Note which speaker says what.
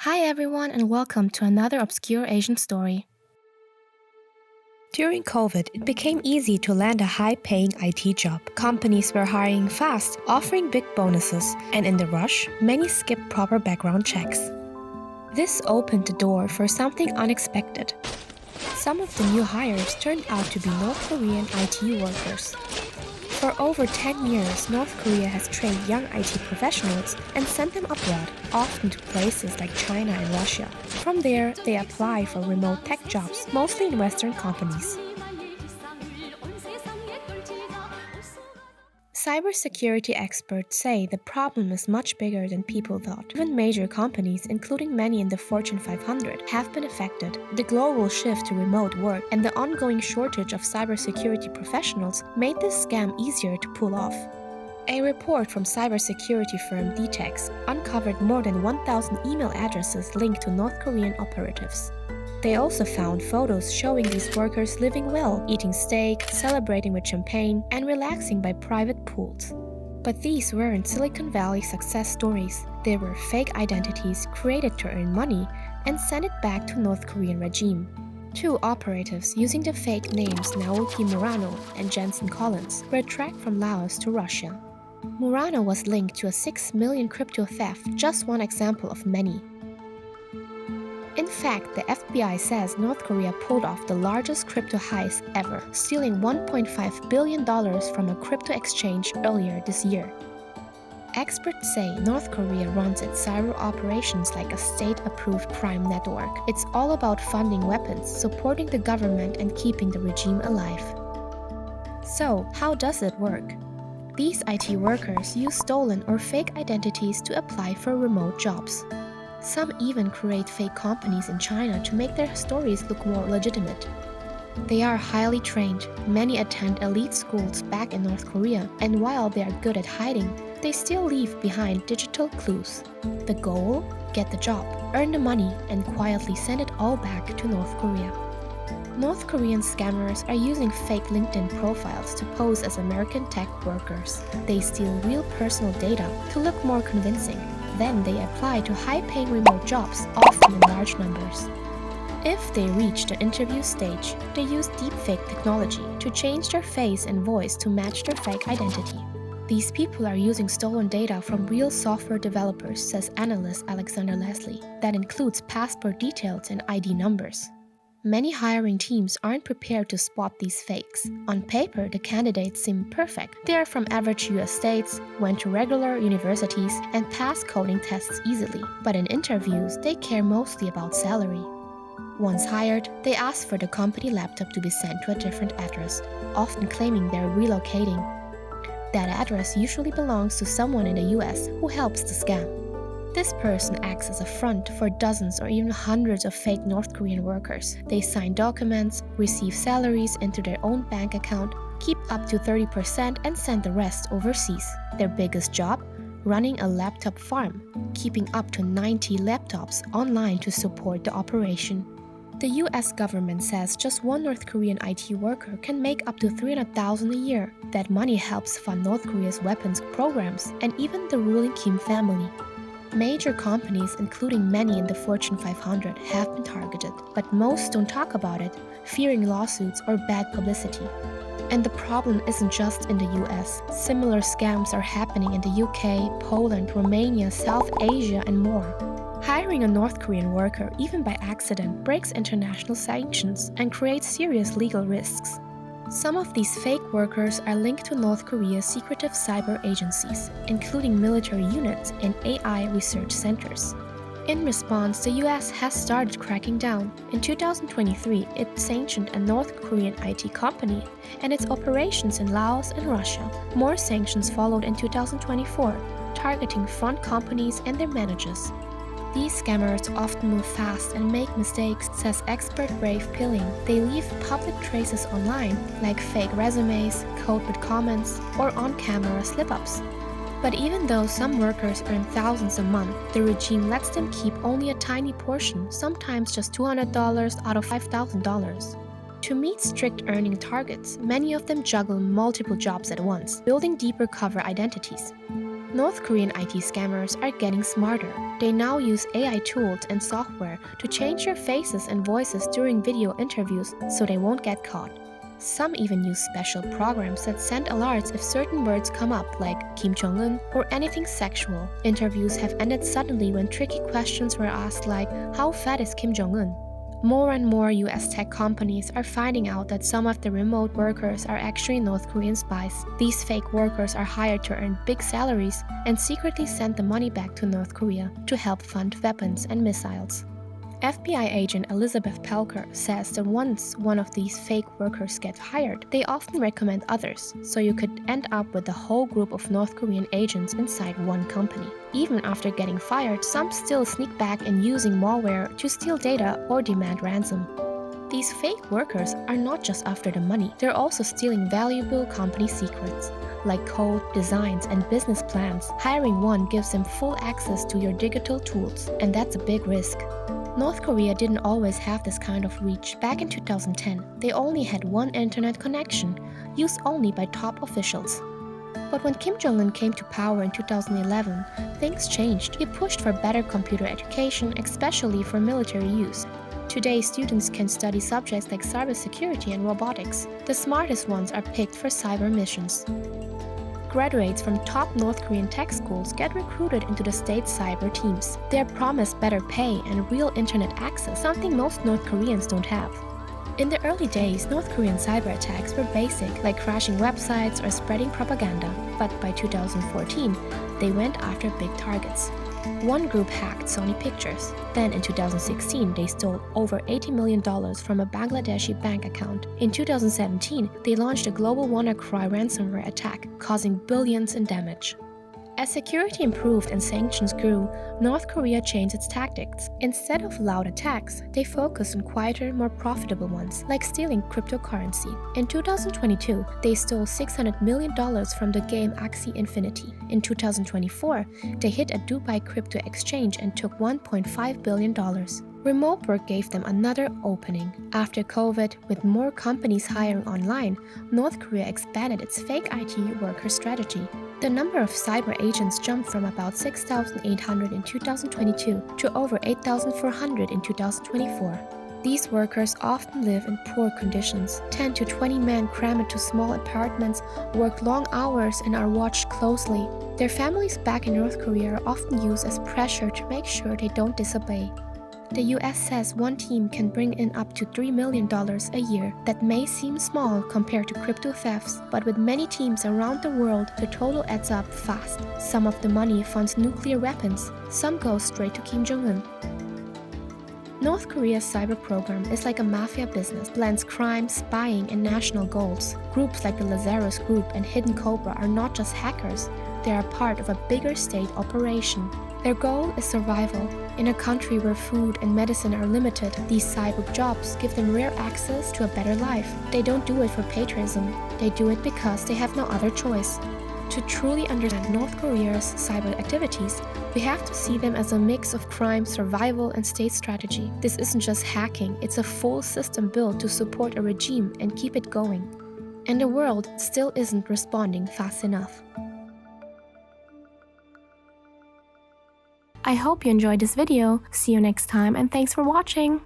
Speaker 1: Hi everyone and welcome to another obscure Asian story. During COVID, it became easy to land a high-paying IT job. Companies were hiring fast, offering big bonuses, and in the rush, many skipped proper background checks. This opened the door for something unexpected. Some of the new hires turned out to be North Korean IT workers. For over 10 years, North Korea has trained young IT professionals and sent them abroad, often to places like China and Russia. From there, they apply for remote tech jobs, mostly in Western companies. Cybersecurity experts say the problem is much bigger than people thought. Even major companies, including many in the Fortune 500, have been affected. The global shift to remote work and the ongoing shortage of cybersecurity professionals made this scam easier to pull off. A report from cybersecurity firm DTEX uncovered more than 1,000 email addresses linked to North Korean operatives. They also found photos showing these workers living well, eating steak, celebrating with champagne, and relaxing by private pools. But these weren't Silicon Valley success stories. They were fake identities created to earn money and send it back to North Korean regime. Two operatives using the fake names Naoki Murano and Jensen Collins were tracked from Laos to Russia. Murano was linked to a 6 million crypto theft, just one example of many. In fact, the FBI says North Korea pulled off the largest crypto heist ever, stealing $1.5 billion from a crypto exchange earlier this year. Experts say North Korea runs its cyber operations like a state-approved crime network. It's all about funding weapons, supporting the government, and keeping the regime alive. So, how does it work? These IT workers use stolen or fake identities to apply for remote jobs. Some even create fake companies in China to make their stories look more legitimate. They are highly trained, many attend elite schools back in North Korea, and while they are good at hiding, they still leave behind digital clues. The goal? Get the job, earn the money, and quietly send it all back to North Korea. North Korean scammers are using fake LinkedIn profiles to pose as American tech workers. They steal real personal data to look more convincing. Then they apply to high-paying remote jobs, often in large numbers. If they reach the interview stage, they use deepfake technology to change their face and voice to match their fake identity. These people are using stolen data from real software developers, says analyst Alexander Leslie. That includes passport details and ID numbers. Many hiring teams aren't prepared to spot these fakes. On paper, the candidates seem perfect. They are from average US states, went to regular universities, and passed coding tests easily. But in interviews, they care mostly about salary. Once hired, they ask for the company laptop to be sent to a different address, often claiming they're relocating. That address usually belongs to someone in the US who helps the scam. This person acts as a front for dozens or even hundreds of fake North Korean workers. They sign documents, receive salaries into their own bank account, keep up to 30% and send the rest overseas. Their biggest job? Running a laptop farm, keeping up to 90 laptops online to support the operation. The US government says just one North Korean IT worker can make up to $300,000 a year. That money helps fund North Korea's weapons programs and even the ruling Kim family. Major companies, including many in the Fortune 500, have been targeted, but most don't talk about it, fearing lawsuits or bad publicity. And the problem isn't just in the US. Similar scams are happening in the UK, Poland, Romania, South Asia, and more. Hiring a North Korean worker, even by accident, breaks international sanctions and creates serious legal risks. Some of these fake workers are linked to North Korea's secretive cyber agencies, including military units and AI research centers. In response, the US has started cracking down. In 2023, it sanctioned a North Korean IT company and its operations in Laos and Russia. More sanctions followed in 2024, targeting front companies and their managers. These scammers often move fast and make mistakes, says expert Rafe Pilling. They leave public traces online, like fake resumes, code with comments, or on-camera slip-ups. But even though some workers earn thousands a month, the regime lets them keep only a tiny portion, sometimes just $200 out of $5,000. To meet strict earning targets, many of them juggle multiple jobs at once, building deeper cover identities. North Korean IT scammers are getting smarter. They now use AI tools and software to change your faces and voices during video interviews so they won't get caught. Some even use special programs that send alerts if certain words come up, like Kim Jong-un or anything sexual. Interviews have ended suddenly when tricky questions were asked like, how fat is Kim Jong-un? More and more US tech companies are finding out that some of the remote workers are actually North Korean spies. These fake workers are hired to earn big salaries and secretly send the money back to North Korea to help fund weapons and missiles. FBI agent Elizabeth Pelker says that once one of these fake workers gets hired, they often recommend others, so you could end up with a whole group of North Korean agents inside one company. Even after getting fired, some still sneak back in using malware to steal data or demand ransom. These fake workers are not just after the money, they're also stealing valuable company secrets, like code, designs, and business plans. Hiring one gives them full access to your digital tools, and that's a big risk. North Korea didn't always have this kind of reach. Back in 2010, they only had one internet connection, used only by top officials. But when Kim Jong-un came to power in 2011, things changed. He pushed for better computer education, especially for military use. Today, students can study subjects like cybersecurity and robotics. The smartest ones are picked for cyber missions. Graduates from top North Korean tech schools get recruited into the state's cyber teams. They are promised better pay and real internet access, something most North Koreans don't have. In the early days, North Korean cyber attacks were basic, like crashing websites or spreading propaganda. But by 2014, they went after big targets. One group hacked Sony Pictures. Then in 2016, they stole over $80 million from a Bangladeshi bank account. In 2017, they launched a global WannaCry ransomware attack, causing billions in damage. As security improved and sanctions grew, North Korea changed its tactics. Instead of loud attacks, they focused on quieter, more profitable ones, like stealing cryptocurrency. In 2022, they stole $600 million from the game Axie Infinity. In 2024, they hit a Dubai crypto exchange and took $1.5 billion. Remote work gave them another opening. After COVID, with more companies hiring online, North Korea expanded its fake IT worker strategy. The number of cyber agents jumped from about 6,800 in 2022 to over 8,400 in 2024. These workers often live in poor conditions. 10 to 20 men cram into small apartments, work long hours, and are watched closely. Their families back in North Korea are often used as pressure to make sure they don't disobey. The US says one team can bring in up to $3 million a year. That may seem small compared to crypto thefts, but with many teams around the world, the total adds up fast. Some of the money funds nuclear weapons, some goes straight to Kim Jong-un. North Korea's cyber program is like a mafia business, blends crime, spying, and national goals. Groups like the Lazarus Group and Hidden Cobra are not just hackers, they are part of a bigger state operation. Their goal is survival. In a country where food and medicine are limited, these cyber jobs give them rare access to a better life. They don't do it for patriotism, they do it because they have no other choice. To truly understand North Korea's cyber activities, we have to see them as a mix of crime, survival, and state strategy. This isn't just hacking, it's a full system built to support a regime and keep it going. And the world still isn't responding fast enough. I hope you enjoyed this video. See you next time and thanks for watching!